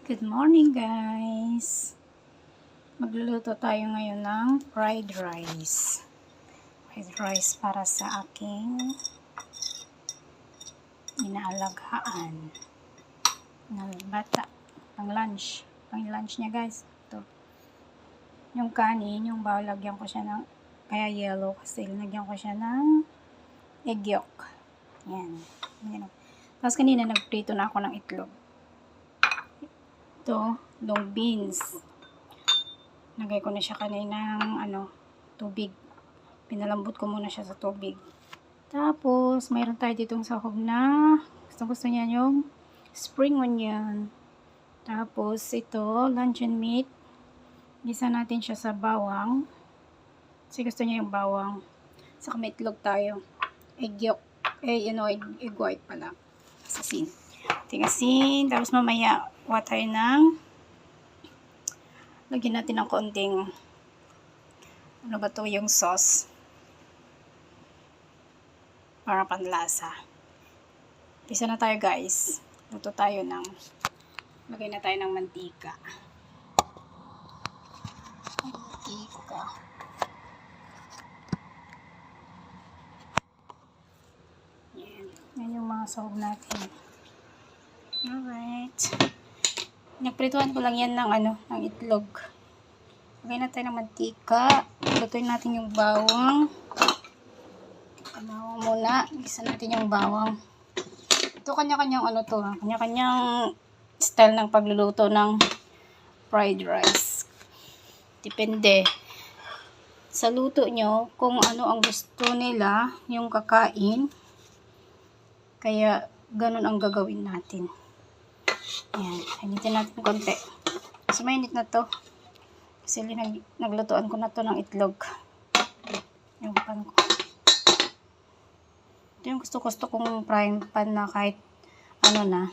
Good morning guys! Magluluto tayo ngayon ng fried rice. Fried rice para sa aking inaalagaan ng bata. Pang lunch niya guys. Ito. Yung kanin, yung bawal, lagyan ko siya ng, kaya yellow kasi lagyan ko siya ng egg yolk. Yan. Tapos kanina nagprito na ako ng itlog. Ito, long beans. Lagay ko na siya kanina ng tubig. Pinalambot ko muna siya sa tubig. Tapos, mayroon tayo ditong sahog na gusto niya yung spring onion. Tapos, ito, luncheon meat. Gisa natin siya sa bawang. Kasi gusto niya yung bawang. Saka may itlog tayo. Egg yolk. Egg white pala. Asin. Tingasin. Tapos mamaya, tayo ng lagyan natin ng konting yung sauce para panlasa. Pisa na tayo guys. Luto tayo lagay na tayo ng mantika. Yan yung mga sahog natin. Alright. Nagprituhan ko lang yan ng itlog. Lagay na tayo ng mantika. Lutuin natin yung bawang. Bawang muna. Gisa natin yung bawang. Ito kanya-kanyang kanya-kanyang style ng pagluluto ng fried rice. Depende sa luto nyo kung ano ang gusto nila yung kakain. Kaya ganun ang gagawin natin. Ayan, initin natin konti. Kasi mainit na to. Kasi naglutuan ko na to ng itlog. Yung pan ko. Ito yung gusto kong frying pan na kahit na.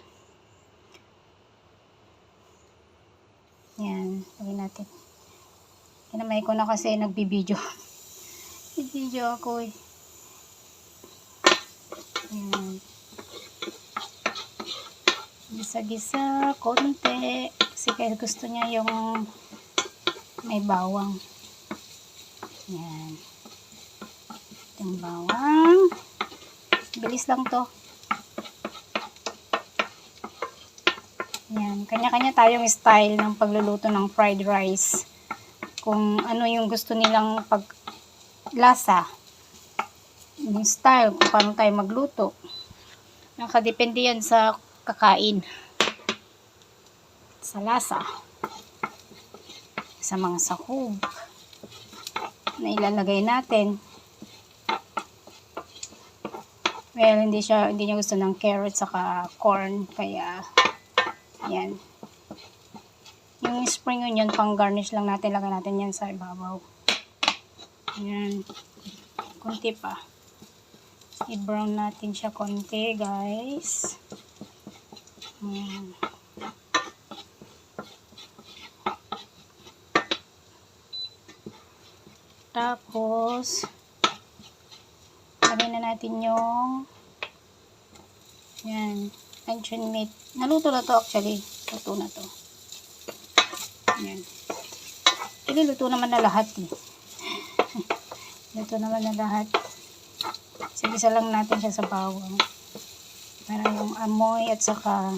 Ayan, lagyan natin. Kinamay ko na kasi nagbibideo. Nagbibideo ako eh. Ayan. Gisa-gisa, konti. Kasi kaya gusto niya yung may bawang. Yan. Yung bawang. Bilis lang to. Yan. Kanya-kanya tayong style ng pagluluto ng fried rice. Kung ano yung gusto nilang paglasa. Yung style, kung paano tayo magluto. Nakadepende yan sa kakain, sa lasa, sa mga sahog na ilalagay natin. Well, hindi niya gusto ng carrot saka corn, kaya yan. Yung spring onion, pang garnish lang natin, lagay natin yan sa ibabaw. Yan, konti pa. I-brown natin siya konti guys. Tapos lagay na natin yung luncheon meat. Naluto na to actually. Luto na to. Yan. Luto naman na lahat eh. Luto naman na lahat. Sigisa lang natin siya sa bawang. Para yung amoy at saka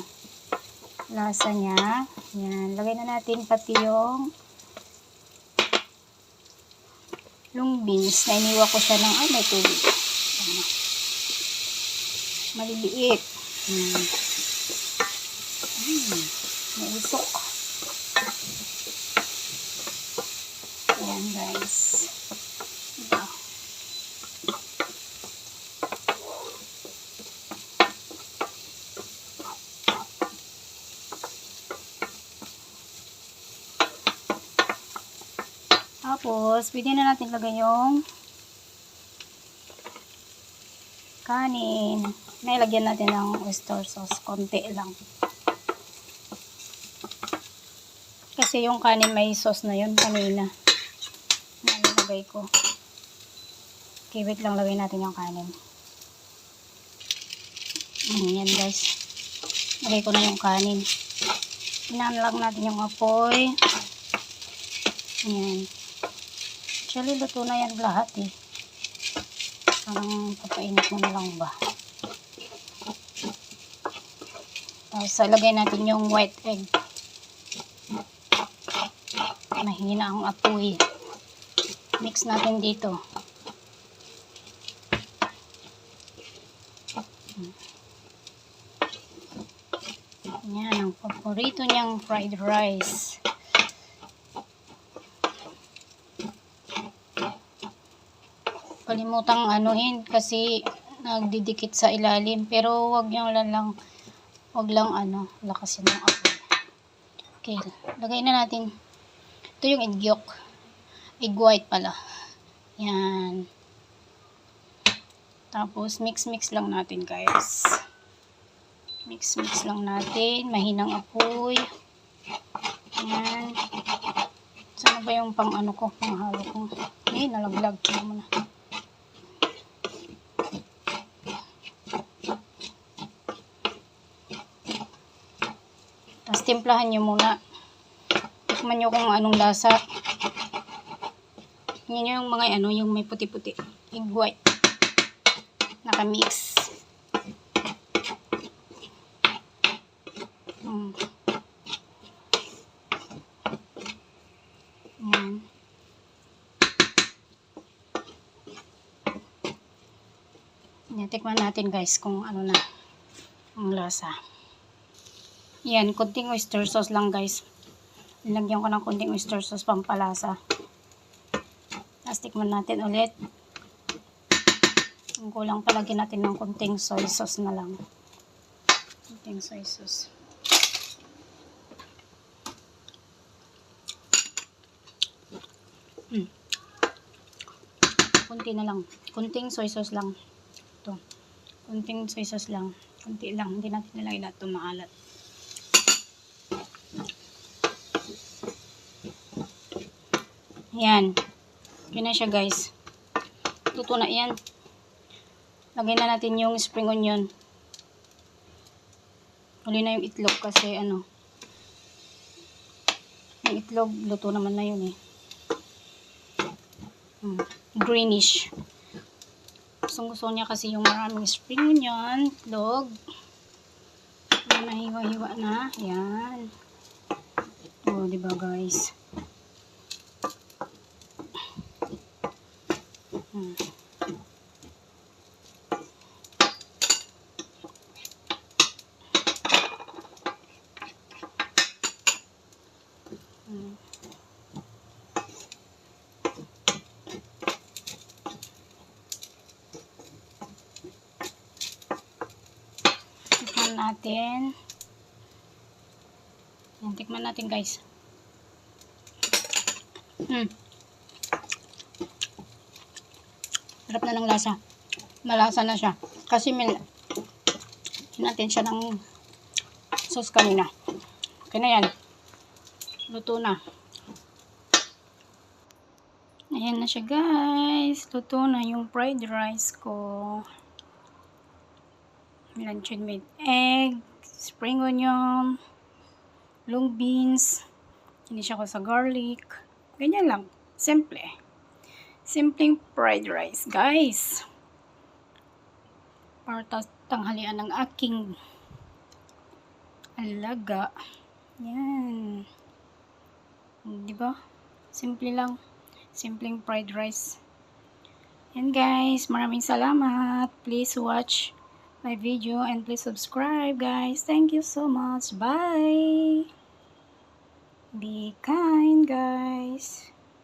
lasa niya. Yan. Lagay na natin pati yung long beans na iniwa ko siya ng may tubig. Maliliit. May usok. Ayan guys. Diba? Tapos, pwede na natin lagay yung kanin. Nailagyan natin ng oyster sauce. Konti lang. Kasi yung kanin may sauce na yun kanina. Nalagay ko. Okay, wait lang, lagay natin yung kanin. Yan guys. Lagay ko na yung kanin. Pinaan lang natin yung apoy. Ayan. Actually, luto na yan lahat eh. Parang papainit mo na lang ba. Tapos, lagay natin yung white egg. Mahina ang apoy. Mix natin dito. Yan, ang paborito niyang fried rice. Kalimutang anuhin kasi nagdidikit sa ilalim. Pero wag lang lakasin ng apoy. Okay, lagay na natin. Ito yung egg yolk. Egg white pala. Yan. Tapos mix lang natin, guys. Mix lang natin. Mahinang apoy. Yan. Sana ba yung panghalo ko? Nalaglag ko muna. Tapos timplahan nyo muna. Tikman nyo kung anong lasa. Yun yung mga yung may puti-puti. Egg white. Nakamix. Ayan. Tikman natin, guys, kung ano na ang lasa. Yan, konting oyster sauce lang, guys. Nilagyan ko ng konting oyster sauce pampalasa. Tapos tikman natin ulit. Ang kulang palagyan natin ng konting soy sauce na lang. Konting soy sauce. Konti na lang. Konting soy sauce lang. Ito. Konting soy sauce lang. Konti lang. Hindi natin nilagay lahat ito maalat. Yan. Okay na siya, guys. Luto na yan. Lagay na natin yung spring onion. Huli na yung itlog kasi yung itlog, luto naman na yun eh. Greenish. Gusto niya kasi yung maraming spring onion, itlog. Nahiwa-hiwa na. Yan. O, diba, guys? Tikman natin. Yan, tikman natin, guys. Sarap na ng lasa. Malasa na siya. Kasi natin siya ng sauce kanina. Okay na yan. Luto na. Ayan na siya, guys. Luto na yung fried rice ko. Luncheon with egg, spring onion, long beans. Siya ko sa garlic. Ganyan lang. Simple. Simpleng fried rice, guys. Para tanghalian ng aking alaga. Yan. Diba? Simple lang. Simpleng fried rice. Yan, guys. Maraming salamat. Please watch my video and please subscribe, guys. Thank you so much. Bye. Be kind, guys.